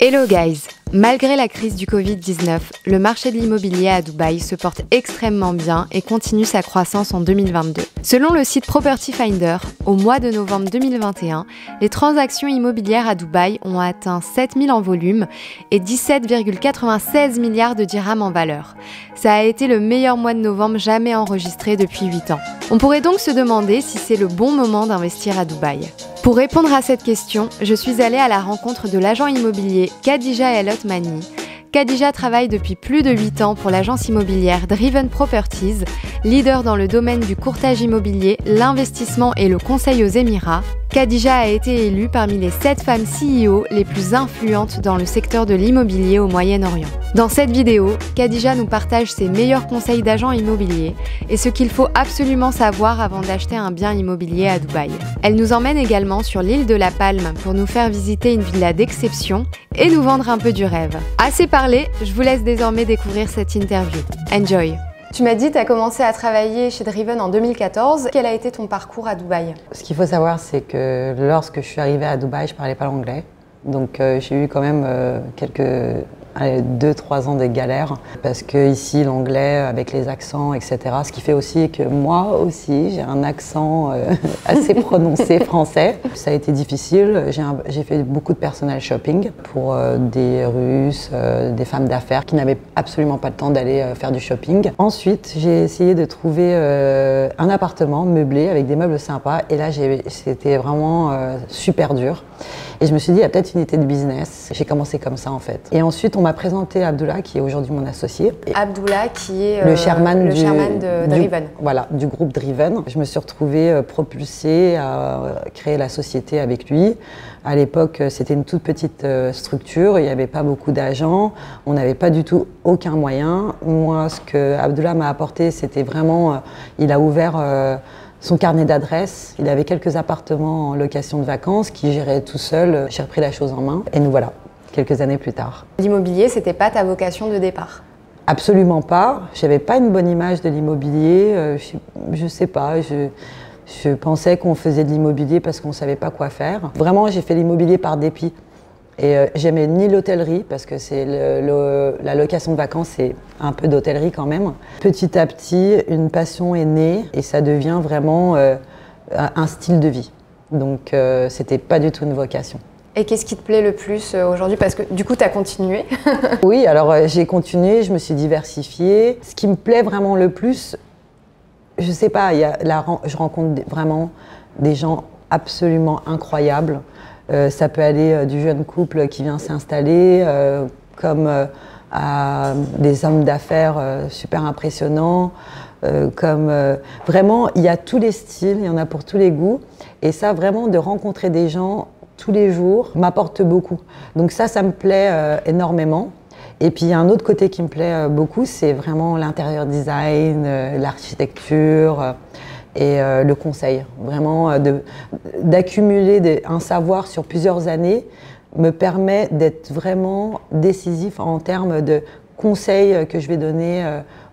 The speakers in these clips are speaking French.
Hello guys! Malgré la crise du Covid-19, le marché de l'immobilier à Dubaï se porte extrêmement bien et continue sa croissance en 2022. Selon le site Property Finder, au mois de novembre 2021, les transactions immobilières à Dubaï ont atteint 7 000 en volume et 17,96 milliards de dirhams en valeur. Ça a été le meilleur mois de novembre jamais enregistré depuis 8 ans. On pourrait donc se demander si c'est le bon moment d'investir à Dubaï. Pour répondre à cette question, je suis allée à la rencontre de l'agent immobilier Khadija El Othmani. Khadija travaille depuis plus de 8 ans pour l'agence immobilière Driven Properties, leader dans le domaine du courtage immobilier, l'investissement et le conseil aux Émirats. Khadija a été élue parmi les 7 femmes CEO les plus influentes dans le secteur de l'immobilier au Moyen-Orient. Dans cette vidéo, Khadija nous partage ses meilleurs conseils d'agent immobilier et ce qu'il faut absolument savoir avant d'acheter un bien immobilier à Dubaï. Elle nous emmène également sur l'île de la Palme pour nous faire visiter une villa d'exception et nous vendre un peu du rêve. Assez parlé, je vous laisse désormais découvrir cette interview. Enjoy! Tu m'as dit que tu as commencé à travailler chez Driven en 2014. Quel a été ton parcours à Dubaï? Ce qu'il faut savoir, c'est que lorsque je suis arrivée à Dubaï, je ne parlais pas l'anglais. Donc j'ai eu quand même quelques 2-3 ans de galère parce que ici l'anglais avec les accents, etc. Ce qui fait aussi que moi aussi j'ai un accent assez prononcé français. Ça a été difficile. J'ai fait beaucoup de personal shopping pour des Russes, des femmes d'affaires qui n'avaient absolument pas le temps d'aller faire du shopping. Ensuite j'ai essayé de trouver un appartement meublé avec des meubles sympas et là c'était vraiment super dur. Et je me suis dit, il y a peut-être une idée de business. J'ai commencé comme ça en fait. Et ensuite, on m'a présenté Abdullah, qui est aujourd'hui mon associé. Abdullah, qui est le chairman de Driven. Voilà, du groupe Driven. Je me suis retrouvée propulsée à créer la société avec lui. À l'époque, c'était une toute petite structure, il n'y avait pas beaucoup d'agents, on n'avait pas du tout aucun moyen. Moi, ce que Abdullah m'a apporté, c'était vraiment, il a ouvert son carnet d'adresses. Il avait quelques appartements en location de vacances qu'il gérait tout seul. J'ai repris la chose en main et nous voilà, quelques années plus tard. L'immobilier, c'était pas ta vocation de départ? Absolument pas. J'avais pas une bonne image de l'immobilier. Je sais pas. Je pensais qu'on faisait de l'immobilier parce qu'on savait pas quoi faire. Vraiment, j'ai fait l'immobilier par dépit. Et j'aimais ni l'hôtellerie, parce que c'est la location de vacances, c'est un peu d'hôtellerie quand même. Petit à petit, une passion est née et ça devient vraiment un style de vie. Donc c'était pas du tout une vocation. Et qu'est-ce qui te plaît le plus aujourd'hui? Parce que du coup, tu as continué. Oui, alors j'ai continué, je me suis diversifiée. Ce qui me plaît vraiment le plus, je sais pas, je rencontre vraiment des gens absolument incroyables. Ça peut aller du jeune couple qui vient s'installer, comme à des hommes d'affaires super impressionnants, vraiment, il y a tous les styles, il y en a pour tous les goûts. Et ça, vraiment, de rencontrer des gens tous les jours m'apporte beaucoup. Donc ça me plaît énormément. Et puis il y a un autre côté qui me plaît beaucoup, c'est vraiment l'intérieur design, l'architecture. Et le conseil, vraiment d'accumuler un savoir sur plusieurs années me permet d'être vraiment décisif en termes de conseils que je vais donner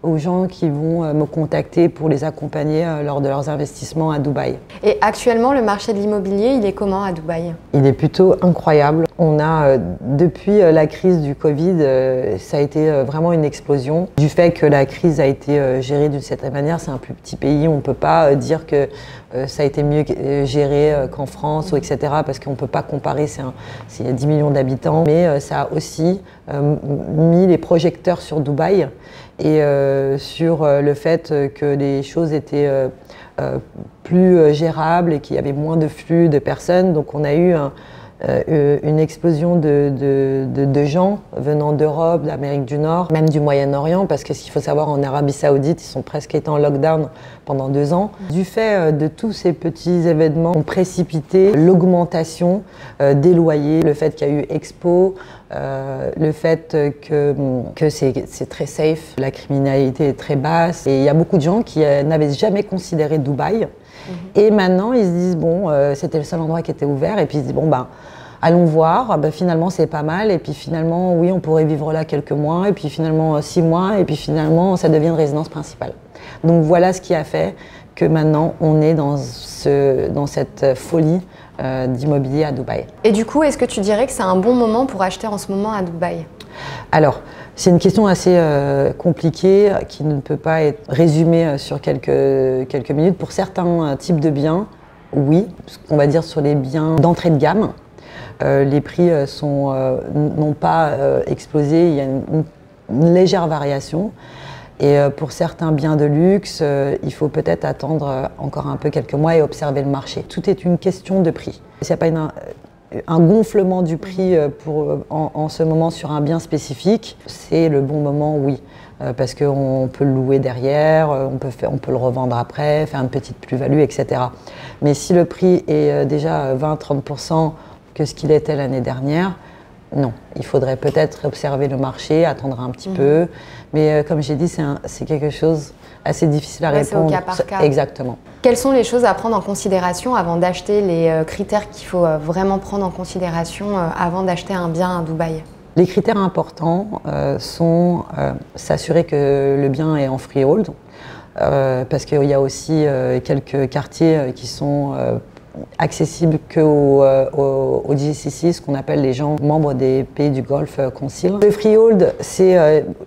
aux gens qui vont me contacter pour les accompagner lors de leurs investissements à Dubaï. Et actuellement, le marché de l'immobilier, il est comment à Dubaï? Il est plutôt incroyable. On a, depuis la crise du Covid, ça a été vraiment une explosion. Du fait que la crise a été gérée d'une certaine manière, c'est un plus petit pays, on ne peut pas dire que ça a été mieux géré qu'en France, ou etc. Parce qu'on ne peut pas comparer, il y a 10 millions d'habitants. Mais ça a aussi mis les projecteurs sur Dubaï et sur le fait que les choses étaient plus gérables et qu'il y avait moins de flux de personnes. Donc on a eu une explosion de gens venant d'Europe, d'Amérique du Nord, même du Moyen-Orient, parce que ce qu'il faut savoir, en Arabie Saoudite, ils sont presque été en lockdown pendant 2 ans. Du fait de tous ces petits événements ont précipité l'augmentation des loyers, le fait qu'il y a eu Expo, le fait que c'est très safe, la criminalité est très basse, et il y a beaucoup de gens qui n'avaient jamais considéré Dubaï. Et maintenant, ils se disent, bon, c'était le seul endroit qui était ouvert, et puis ils se disent, bon, ben, allons voir, ben, finalement c'est pas mal, et puis finalement, oui, on pourrait vivre là quelques mois, et puis finalement 6 mois, et puis finalement, ça devient une résidence principale. Donc voilà ce qui a fait que maintenant, on est dans cette folie d'immobilier à Dubaï. Et du coup, est-ce que tu dirais que c'est un bon moment pour acheter en ce moment à Dubaï? Alors, c'est une question assez compliquée qui ne peut pas être résumée sur quelques minutes. Pour certains types de biens, oui, on va dire sur les biens d'entrée de gamme, les prix n'ont pas explosé, il y a une légère variation. Et pour certains biens de luxe, il faut peut-être attendre encore un peu quelques mois et observer le marché. Tout est une question de prix. S'il n'y a pas un gonflement du prix en ce moment sur un bien spécifique, c'est le bon moment, oui. Parce qu'on peut le louer derrière, on peut le revendre après, faire une petite plus-value, etc. Mais si le prix est déjà 20-30% que ce qu'il était l'année dernière, non, il faudrait peut-être observer le marché, attendre un petit peu. Mais comme j'ai dit, c'est quelque chose assez difficile à répondre. C'est au cas par cas. Exactement. Quelles sont les choses à prendre en considération avant d'acheter, les critères qu'il faut vraiment prendre en considération avant d'acheter un bien à Dubaï? Les critères importants sont s'assurer que le bien est en freehold, parce qu'il y a aussi quelques quartiers qui sont accessible qu'aux GCC, ce qu'on appelle les gens membres des pays du Golfe Council. Le freehold,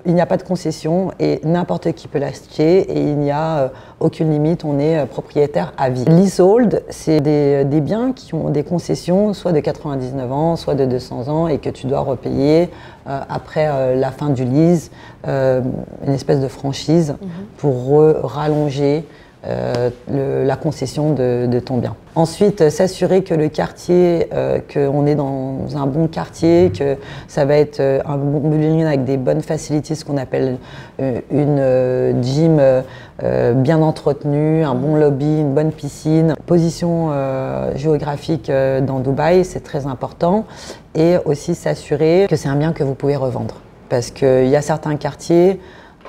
il n'y a pas de concession et n'importe qui peut l'acheter et il n'y a aucune limite, on est propriétaire à vie. Leasehold, c'est des biens qui ont des concessions soit de 99 ans, soit de 200 ans et que tu dois repayer après la fin du lease, une espèce de franchise pour rallonger la concession de ton bien. Ensuite, s'assurer que le quartier, qu'on est dans un bon quartier, que ça va être un bon building avec des bonnes facilities, ce qu'on appelle une gym bien entretenue, un bon lobby, une bonne piscine. Position géographique dans Dubaï, c'est très important. Et aussi s'assurer que c'est un bien que vous pouvez revendre. Parce qu'il y a certains quartiers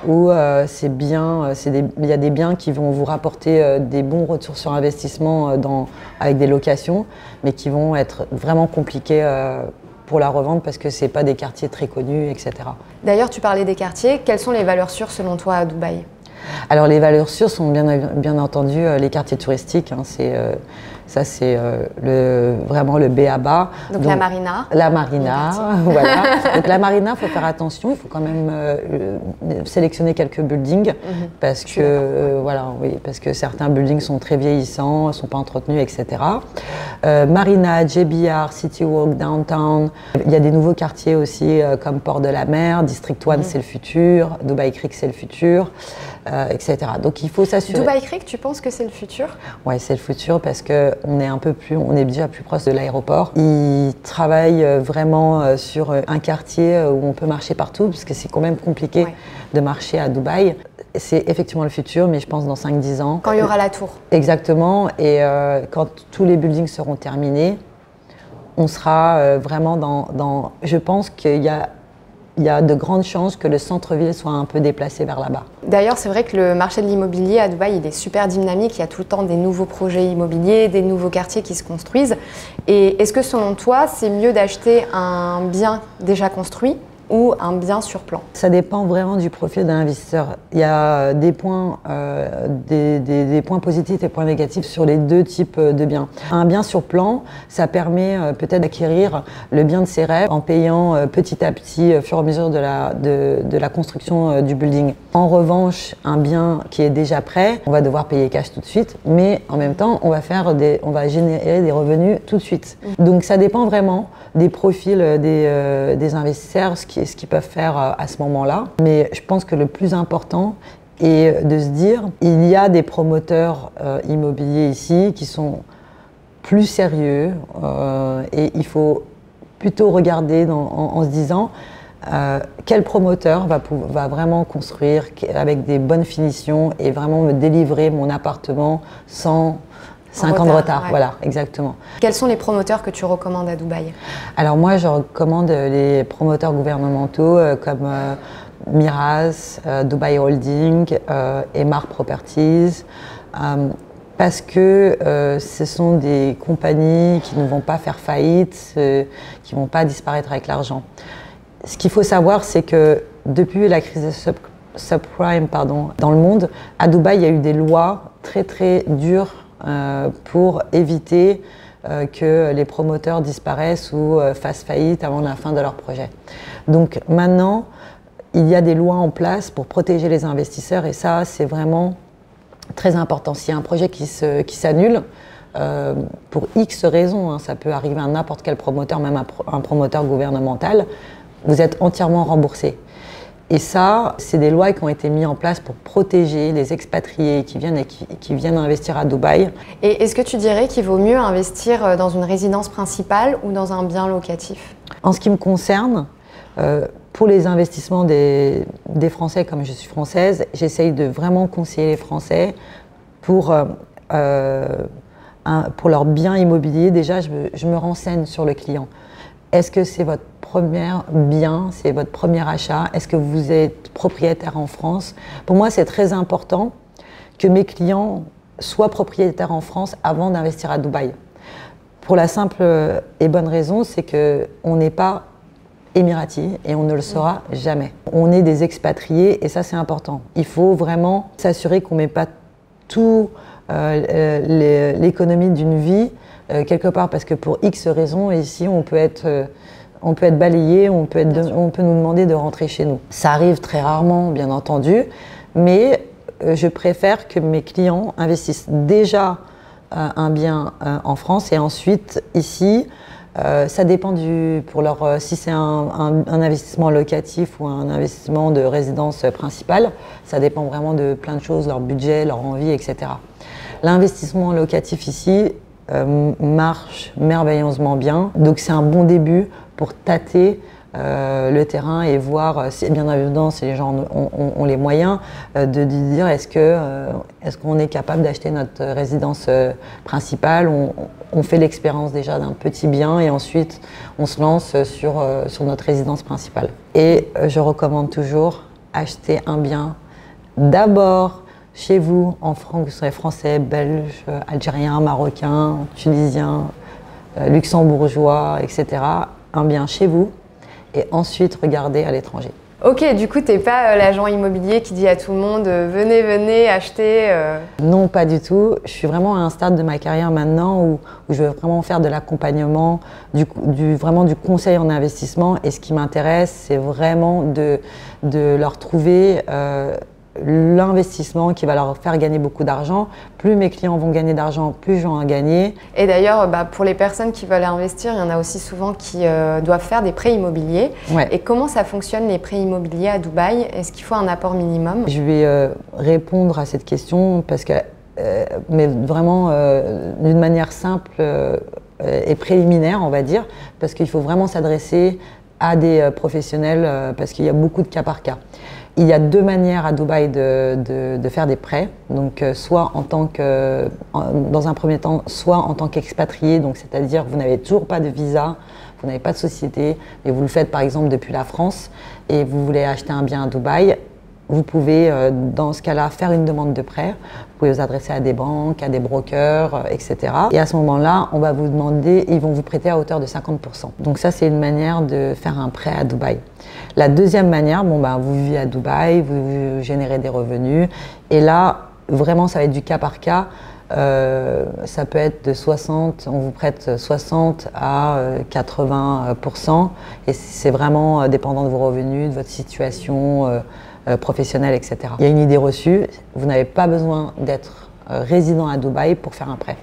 où il y a des biens qui vont vous rapporter des bons retours sur investissement avec des locations, mais qui vont être vraiment compliqués pour la revente parce que ce n'est pas des quartiers très connus, etc. D'ailleurs, tu parlais des quartiers. Quelles sont les valeurs sûres selon toi à Dubaï? Alors les valeurs sûres sont bien entendu les quartiers touristiques. Hein, ça c'est vraiment le B.A.-ba. Donc la marina. La marina, voilà. Donc la marina, il faut faire attention, il faut quand même sélectionner quelques buildings parce que parce que certains buildings sont très vieillissants, ne sont pas entretenus, etc. Marina, JBR, City Walk, Downtown. Il y a des nouveaux quartiers aussi comme Port de la Mer, District 1 c'est le futur, Dubai Creek c'est le futur. Etc. Donc il faut s'assurer. Dubai Creek, tu penses que c'est le futur? Oui, c'est le futur parce qu'on est déjà plus proche de l'aéroport. Ils travaillent vraiment sur un quartier où on peut marcher partout parce que c'est quand même compliqué de marcher à Dubaï. C'est effectivement le futur, mais je pense dans 5-10 ans. Quand il y aura la tour. Exactement. Et quand tous les buildings seront terminés, on sera vraiment dans. Je pense qu'il y a de grandes chances que le centre-ville soit un peu déplacé vers là-bas. D'ailleurs, c'est vrai que le marché de l'immobilier à Dubaï, il est super dynamique. Il y a tout le temps des nouveaux projets immobiliers, des nouveaux quartiers qui se construisent. Et est-ce que selon toi, c'est mieux d'acheter un bien déjà construit ou un bien sur plan? Ça dépend vraiment du profil de l'investisseur. Il y a des points, des points positifs et des points négatifs sur les deux types de biens. Un bien sur plan, ça permet peut-être d'acquérir le bien de ses rêves en payant petit à petit, au fur et à mesure de la construction du building. En revanche, un bien qui est déjà prêt, on va devoir payer cash tout de suite, mais en même temps, on va générer des revenus tout de suite. Donc ça dépend vraiment des profils des investisseurs, ce qu'ils peuvent faire à ce moment-là. Mais je pense que le plus important est de se dire, il y a des promoteurs immobiliers ici qui sont plus sérieux et il faut plutôt regarder en se disant quel promoteur va vraiment construire avec des bonnes finitions et vraiment me délivrer mon appartement sans 5 ans de retard, voilà, exactement. Quels sont les promoteurs que tu recommandes à Dubaï? Alors moi, je recommande les promoteurs gouvernementaux comme Miraz, Dubai Holding, Emaar Properties, parce que ce sont des compagnies qui ne vont pas faire faillite, qui ne vont pas disparaître avec l'argent. Ce qu'il faut savoir, c'est que depuis la crise de subprime dans le monde, à Dubaï, il y a eu des lois très très dures pour éviter que les promoteurs disparaissent ou fassent faillite avant la fin de leur projet. Donc maintenant, il y a des lois en place pour protéger les investisseurs et ça, c'est vraiment très important. S'il y a un projet qui s'annule, pour X raisons, ça peut arriver à n'importe quel promoteur, même un promoteur gouvernemental, vous êtes entièrement remboursé. Et ça, c'est des lois qui ont été mises en place pour protéger les expatriés qui viennent investir à Dubaï. Et est-ce que tu dirais qu'il vaut mieux investir dans une résidence principale ou dans un bien locatif? En ce qui me concerne, pour les investissements des Français, comme je suis française, j'essaye de vraiment conseiller les Français pour leur bien immobilier. Déjà, je me renseigne sur le client. Est-ce que c'est votre premier bien, c'est votre premier achat? Est-ce que vous êtes propriétaire en France? Pour moi, c'est très important que mes clients soient propriétaires en France avant d'investir à Dubaï. Pour la simple et bonne raison, c'est qu'on n'est pas émirati et on ne le sera jamais. On est des expatriés et ça, c'est important. Il faut vraiment s'assurer qu'on ne met pas tout l'économie d'une vie quelque part, parce que pour X raisons, ici, on peut être balayé, on peut nous demander de rentrer chez nous. Ça arrive très rarement, bien entendu, mais je préfère que mes clients investissent déjà un bien en France et ensuite ici. Ça dépend si c'est un investissement locatif ou un investissement de résidence principale, ça dépend vraiment de plein de choses, leur budget, leur envie, etc. L'investissement locatif ici marche merveilleusement bien, donc c'est un bon début pour tâter le terrain et voir, bien évidemment, si les gens ont les moyens, de dire est-ce qu'on est capable d'acheter notre résidence principale. On fait l'expérience déjà d'un petit bien et ensuite on se lance sur notre résidence principale. Et je recommande toujours acheter un bien d'abord chez vous, en France, que ce soit français, belge, algérien, marocain, tunisien, luxembourgeois, etc. Un bien chez vous et ensuite regarder à l'étranger. Ok, du coup, tu n'es pas l'agent immobilier qui dit à tout le monde venez, venez, achetez. Non, pas du tout. Je suis vraiment à un stade de ma carrière maintenant où je veux vraiment faire de l'accompagnement, vraiment du conseil en investissement. Et ce qui m'intéresse, c'est vraiment de leur trouver l'investissement qui va leur faire gagner beaucoup d'argent. Plus mes clients vont gagner d'argent, plus je vais en gagner. Et d'ailleurs, pour les personnes qui veulent investir, il y en a aussi souvent qui doivent faire des prêts immobiliers. Ouais. Et comment ça fonctionne les prêts immobiliers à Dubaï? Est-ce qu'il faut un apport minimum? Je vais répondre à cette question parce que, mais vraiment d'une manière simple et préliminaire, on va dire, parce qu'il faut vraiment s'adresser à des professionnels parce qu'il y a beaucoup de cas par cas. Il y a deux manières à Dubaï de faire des prêts, donc soit dans un premier temps, soit en tant qu'expatrié, donc c'est-à-dire vous n'avez toujours pas de visa, vous n'avez pas de société, mais vous le faites par exemple depuis la France et vous voulez acheter un bien à Dubaï. Vous pouvez, dans ce cas-là, faire une demande de prêt. Vous pouvez vous adresser à des banques, à des brokers, etc. Et à ce moment-là, on va vous demander, ils vont vous prêter à hauteur de 50%. Donc ça, c'est une manière de faire un prêt à Dubaï. La deuxième manière, vous vivez à Dubaï, vous générez des revenus. Et là, vraiment, ça va être du cas par cas. Ça peut être de 60, on vous prête 60 à 80%. Et c'est vraiment dépendant de vos revenus, de votre situation professionnelle, etc. Il y a une idée reçue, vous n'avez pas besoin d'être résident à Dubaï pour faire un prêt.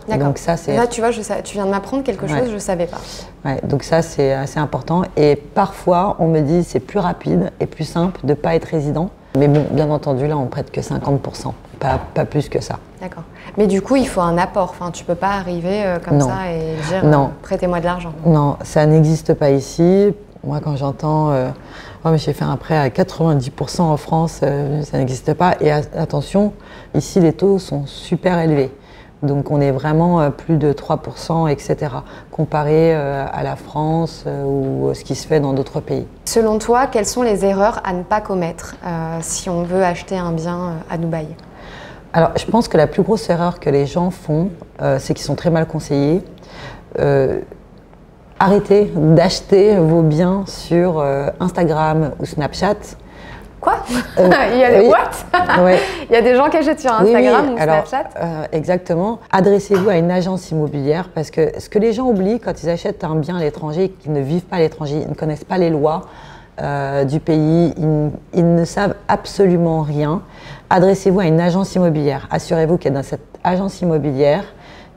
D'accord. Donc ça, c'est... Là, tu vois, tu viens de m'apprendre quelque chose que je ne savais pas. Ouais, donc ça, c'est assez important. Et parfois, on me dit c'est plus rapide et plus simple de ne pas être résident. Mais bon, bien entendu, là, on ne prête que 50%, pas plus que ça. D'accord. Mais du coup, il faut un apport. Enfin, tu ne peux pas arriver comme ça et dire prêtez-moi de l'argent. Non, ça n'existe pas ici. Moi, quand j'entends mais j'ai fait un prêt à 90% en France, ça n'existe pas. Et attention, ici, les taux sont super élevés. Donc, on est vraiment plus de 3%, etc., comparé à la France ou ce qui se fait dans d'autres pays. Selon toi, quelles sont les erreurs à ne pas commettre si on veut acheter un bien à Dubaï? Alors, je pense que la plus grosse erreur que les gens font, c'est qu'ils sont très mal conseillés. Arrêtez d'acheter vos biens sur Instagram ou Snapchat Quoi? Il y a des what? Ouais. Il y a des gens qui achètent sur Instagram ou Snapchat? Exactement. Adressez-vous à une agence immobilière parce que ce que les gens oublient quand ils achètent un bien à l'étranger, qu'ils ne vivent pas à l'étranger, ils ne connaissent pas les lois du pays, ils ne savent absolument rien. Adressez-vous à une agence immobilière. Assurez-vous que dans cette agence immobilière,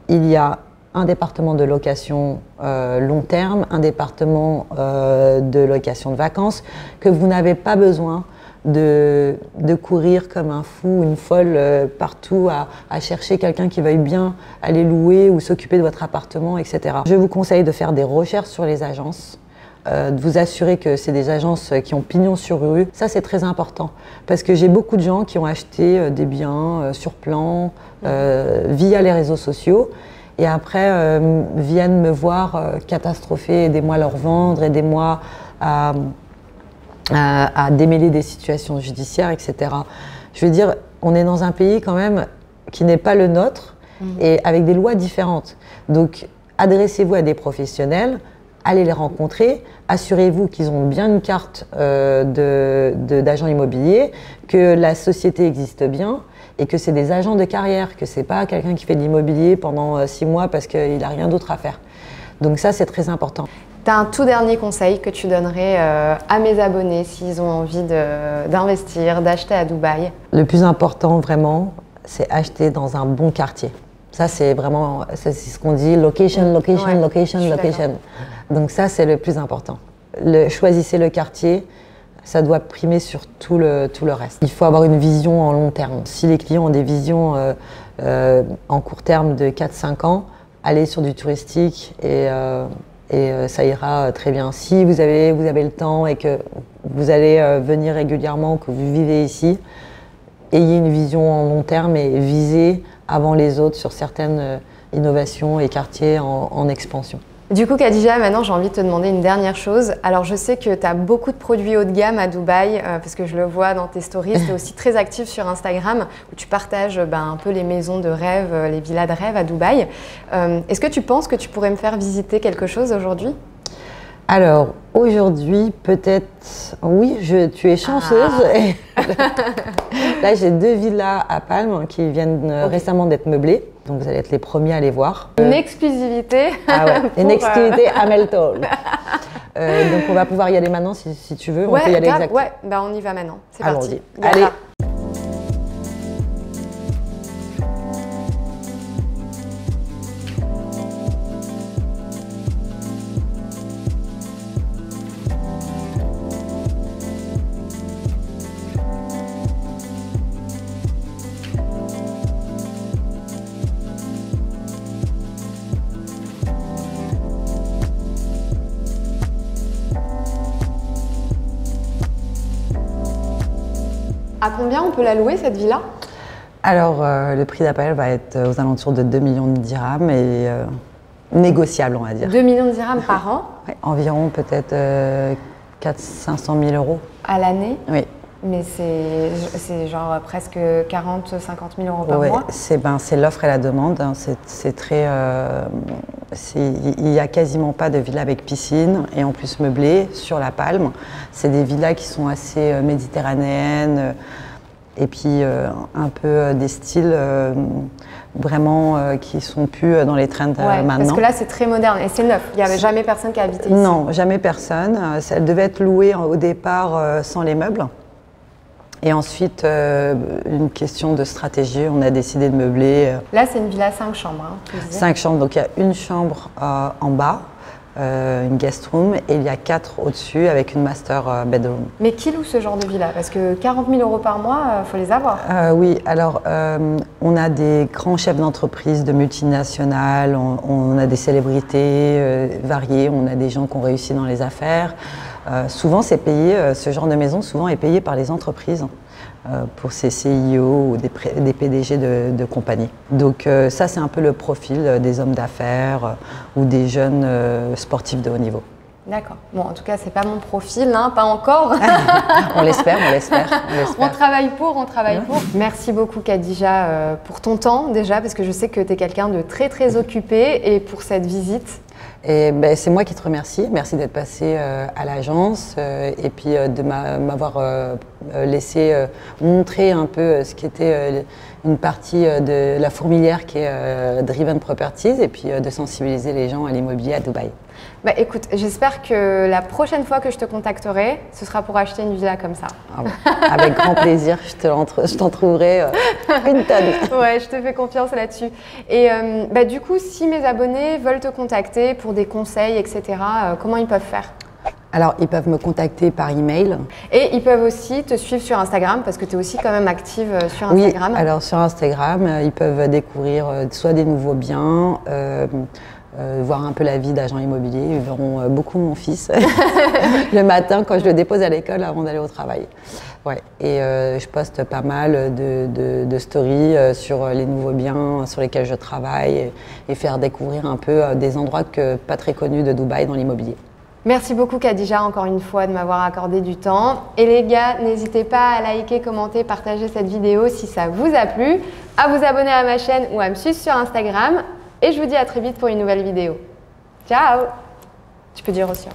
il y a un département de location long terme, un département de location de vacances, que vous n'avez pas besoin de courir comme un fou, une folle partout à chercher quelqu'un qui veuille bien aller louer ou s'occuper de votre appartement, etc. Je vous conseille de faire des recherches sur les agences, de vous assurer que c'est des agences qui ont pignon sur rue. Ça, c'est très important parce que j'ai beaucoup de gens qui ont acheté des biens sur plan via les réseaux sociaux et après viennent me voir catastropher, aidez-moi à leur vendre, aidez-moi à démêler des situations judiciaires, etc. Je veux dire, on est dans un pays quand même qui n'est pas le nôtre et avec des lois différentes. Donc, adressez-vous à des professionnels, allez les rencontrer, assurez-vous qu'ils ont bien une carte d'agent immobilier, que la société existe bien et que c'est des agents de carrière, que c'est pas quelqu'un qui fait de l'immobilier pendant 6 mois parce qu'il n'a rien d'autre à faire. Donc ça, c'est très important. Tu as un tout dernier conseil que tu donnerais à mes abonnés s'ils ont envie d'investir, d'acheter à Dubaï? Le plus important, vraiment, c'est acheter dans un bon quartier. Ça, c'est vraiment, c'est ce qu'on dit, location, location, Ouais, location, location. Donc ça, c'est le plus important. Choisissez le quartier, ça doit primer sur tout le reste. Il faut avoir une vision en long terme. Si les clients ont des visions en court terme de 4-5 ans, allez sur du touristique et ça ira très bien. Si vous avez le temps et que vous allez venir régulièrement, que vous vivez ici, ayez une vision en long terme et visez avant les autres sur certaines innovations et quartiers en expansion. Du coup, Khadija, maintenant j'ai envie de te demander une dernière chose. Alors je sais que tu as beaucoup de produits haut de gamme à Dubaï, parce que je le vois dans tes stories, tu es aussi très active sur Instagram, où tu partages un peu les maisons de rêve, les villas de rêve à Dubaï. Est-ce que tu penses que tu pourrais me faire visiter quelque chose aujourd'hui? Alors, aujourd'hui, peut-être, oui, tu es chanceuse. Là, j'ai 2 villas à Palm qui viennent récemment d'être meublées. Donc, vous allez être les premiers à les voir. Une exclusivité. Ah ouais, une exclusivité Hamilton. Donc, on va pouvoir y aller maintenant si tu veux. Ouais, on peut y aller exactement. Ouais, bah on y va maintenant. C'est parti. Allez. À combien on peut la louer cette villa? Alors, le prix d'appel va être aux alentours de 2 millions de dirhams et négociable, on va dire. 2 millions de dirhams par an? Ouais, environ peut-être 400-500 000 euros. À l'année? Oui. Mais c'est genre presque 40-50 000 euros par mois? C'est l'offre et la demande. Hein. C'est très. Il n'y a quasiment pas de villas avec piscine et en plus meublées sur la Palme. C'est des villas qui sont assez méditerranéennes et puis un peu des styles vraiment qui sont plus dans les trends maintenant. Parce que là c'est très moderne et c'est neuf. Il n'y avait jamais personne qui a habité ici. Non, jamais personne. Elle devait être louée au départ sans les meubles. Et ensuite, une question de stratégie, on a décidé de meubler. Là, c'est une villa 5 chambres. Hein, 5 chambres, donc il y a une chambre en bas, une guest room, et il y a 4 au-dessus avec une master bedroom. Mais qui loue ce genre de villa? Parce que 40 000 euros par mois, il faut les avoir. Oui, alors on a des grands chefs d'entreprise, de multinationales, on a des célébrités variées, on a des gens qui ont réussi dans les affaires. Souvent, c'est payé, ce genre de maison souvent est payé par les entreprises pour ces CIO ou des PDG de compagnie. Donc ça, c'est un peu le profil des hommes d'affaires ou des jeunes sportifs de haut niveau. D'accord. Bon, en tout cas, c'est pas mon profil, hein, pas encore. On l'espère, on l'espère. On travaille pour, on travaille pour. Merci beaucoup, Khadija, pour ton temps déjà, parce que je sais que tu es quelqu'un de très, très occupé et pour cette visite. Et c'est moi qui te remercie. Merci d'être passé à l'agence et puis de m'avoir laissé montrer un peu ce qui était une partie de la fourmilière qui est Driven Properties et puis de sensibiliser les gens à l'immobilier à Dubaï. Bah écoute, j'espère que la prochaine fois que je te contacterai, ce sera pour acheter une villa comme ça. Ah bon. Avec grand plaisir, je t'en trouverai une tonne. Ouais, je te fais confiance là-dessus. Et du coup, si mes abonnés veulent te contacter pour des conseils, etc., comment ils peuvent faire? Alors, ils peuvent me contacter par email. Et ils peuvent aussi te suivre sur Instagram, parce que tu es aussi quand même active sur Instagram. Oui, alors sur Instagram, ils peuvent découvrir soit des nouveaux biens, voir un peu la vie d'agent immobilier. Ils verront beaucoup mon fils le matin quand je le dépose à l'école avant d'aller au travail. Ouais. Et je poste pas mal de stories sur les nouveaux biens sur lesquels je travaille et faire découvrir un peu des endroits pas très connus de Dubaï dans l'immobilier. Merci beaucoup Khadija encore une fois de m'avoir accordé du temps. Et les gars, n'hésitez pas à liker, commenter, partager cette vidéo si ça vous a plu, à vous abonner à ma chaîne ou à me suivre sur Instagram. Et je vous dis à très vite pour une nouvelle vidéo. Ciao! Tu peux dire aussi.